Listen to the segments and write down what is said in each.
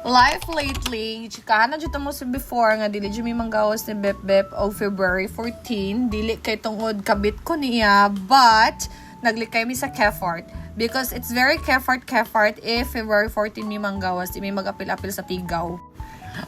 Life lately, chikahan na dito mo sa before nga dili dyan may manggawas ni Bep Bep o February 14. Dili kay tungod kabit ko niya, but naglikay mi sa Kefort. Because it's very Kefort if February 14 may manggawas, di may mag-apil-apil sa Tigaw.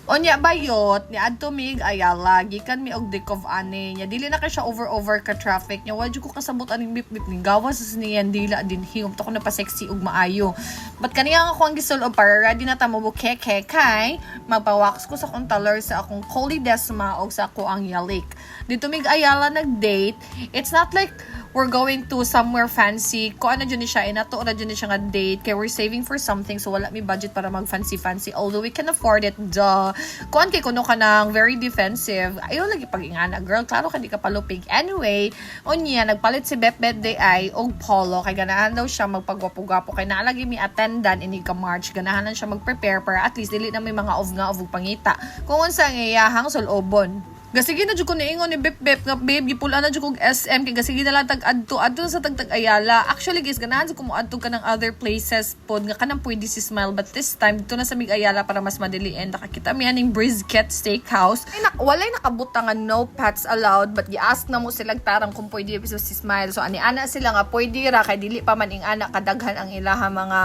Onya bayot ni adto mig Ayala gikan mi og Dikov ani nya dili na kay siya over ka traffic nya wadyo ko kasabot aning bip ni gawas sa niyan dila din hingom to ko na pa sexy ug maayo but kaniya ako ang gisul-ob para ready na ta mo bukeke kay magpa-wax ko sa akong taller sa akong Collie Desma og sa ako ang Yalik dito mig Ayala nag-date. It's not like we're going to somewhere fancy. Kung ano dyan siya, inato na dyan siya nga date. Kaya we're saving for something. So, wala may budget para mag-fancy-fancy. Although, we can afford it. Duh. Kung kay kuno ka ng very defensive, ayaw lagi pag-ingana. Girl, klaro ka di ka palupig. Anyway, unya, nagpalit si Bep Bep Day ay og polo. Kaya ganahan daw siya magpagwapo-gwapo. Kaya naalagi may attendant ini ka March. Ganahan siya mag-prepare para at least dili na may mga of pangita. Kung unsa ang iyahang sulobon. Gasigi na jud ko niingon ni Bep Bep nga babe gipulaan na jud kog SM kay gasigi na lang tag adto sa tag Ayala. Actually guys ganahan jud ko mo adto ka ng other places pod nga kanang pwede si Smile but this time dito na sa mig Ayala para mas madili and nakakita mi aning Brisket Steakhouse. Ay walay nakabutang nga no pets allowed but gi-ask na mo sila tarang kung pwede si Smile. So ani ana sila nga pwede ra kay dili pa man ing ana kadaghan ang ilaha mga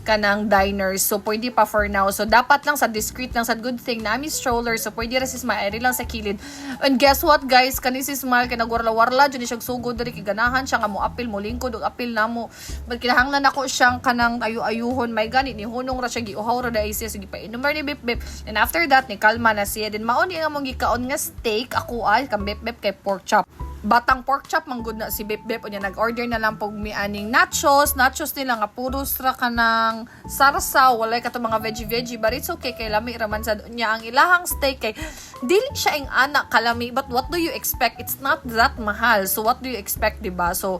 kanang diners. So pwede pa for now. So dapat lang sa discreet lang sa good thing na mi stroller so pwede ra si Smile ay lang sa kilid. And guess what guys, kani si Smile kay nagwarla-warla jud siya sugod diri kay ganahan siya nga mo apil mo lingkod og apil namo. But kinahanglan nako siyang kanang ayu-ayuhon may gani ni hunong ra siya giuhaw ra dai siya sige pa inom ni Bep Bep. And after that ni kalma na siya din mauni nga mong gikaon nga steak ako ay kang Bep Bep kay pork chop. Batang pork chop manggod na si Bep Bep unya nag-order na lang pog mi aning nachos nila nga puros ra kanang sarsaw walay ka to mga veggie but it's okay kay lami raman sa unya ang ilahang steak kay dili siya ing anak kalami but what do you expect, it's not that mahal so what do you expect diba so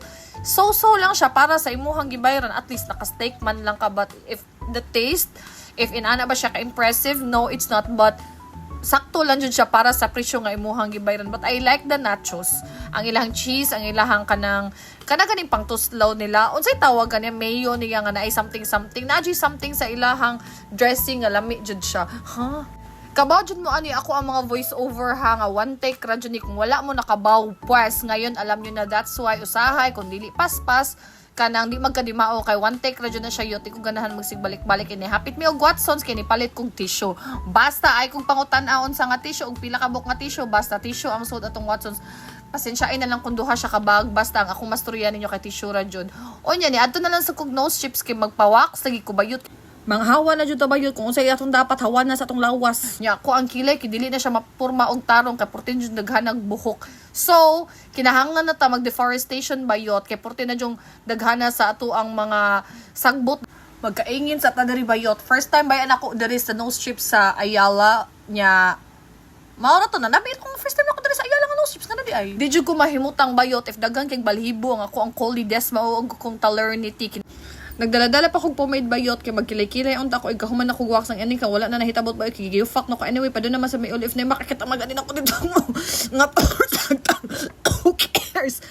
lang siya para sa imuhang gibayran at least naka-steak man lang ka but if the taste if inana ba siya ka-impressive no it's not but sakto lang jud siya para sa presyo nga imuhang gibayran but I like the nachos ang ilahang cheese ang ilahang kanang ganing pangtuslaw nila unsay tawag kanya mayo niya nga naay something na something sa ilahang dressing nga lami jud siya kabaw jud mo ani ako ang mga voice over ha nga one take ra jud ni kung wala mo nakabaw pues ngayon alam niyo na that's why usahay kung dili paspas kanang di magkadimao kay one take ra jud na siya yote kung ganahan magsigbalik-balik ini hapit mi og Watsons kini palit kong tissue basta ay kung pangutan-aon sa nga tissue og pila ka buk nga tissue basta tissue ang suot atong Watsons pasensyain na lang kung duha siya ka bag basta ang akong masturya ninyo kay tissue ra jud onya ni adto na lang sa kog nose chips kay magpa-wax lagi ko bayot manghawa na jud ta bayot kung unsay atong dapat hawan na sa atong lawas nya ko ang kilay kay dili na siya mapurma og tarong kay portin jud daghanag buhok so kinahanglan na ta mag deforestation bayot kay portin na jung daghana sa ato ang mga sagbot magkaingin sa ta diri bayot first time bayan ako diri sa nose chips sa Ayala nya mao na to na nabi kung first time ako diri sa Ayala nga nose chips nga na di ay di jud ko mahimutang bayot if daghan kay balhibo nga ako ang Collie Desma o kung Tallernity nagdala-dala pa kog pomade bayot kay magkilay-kilay unta ko igahuman na kog wax ang ani ka wala na nahitabot ba kay fuck no ko anyway pa doon naman sa may olive na makakita maganin ako dito mo nga who cares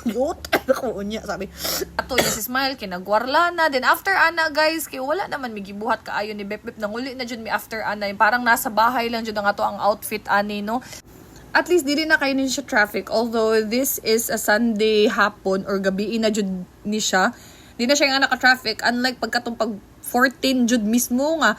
yot ako unya sabi ato niya si Smile kay nagwarla na then after ana guys kay wala naman mi gibuhat kaayo ni Bep Bep nanguli na jud mi after ana parang nasa bahay lang jud ang ato ang outfit ani no at least dili na kayo ni siya traffic although this is a Sunday hapon or gabi na jud ni siya di na siya nga naka-traffic unlike pagkatong pag 14 jud mismo nga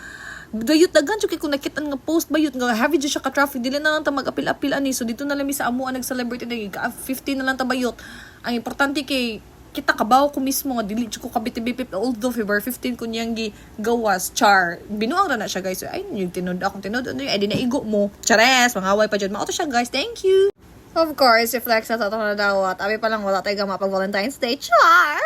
dayot daghan jud kay kung nakita nga post bayot nga heavy jud siya ka-traffic dili na lang ta mag-apil-apil ani so dito na lang mi sa amo nag-celebrate na 15 na lang ta bayot ang importante kay kita kabaw ko mismo nga dili jud ko kabitibipip although February 15 kunyang gawas char binuang ra na siya guys so, ay yung tinod akong tinod ano ay di na igo mo chares mangaway pa jud mao to siya guys thank you of course si Flex na tatong na dawat abi pa lang wala tay gama pag Valentine's Day char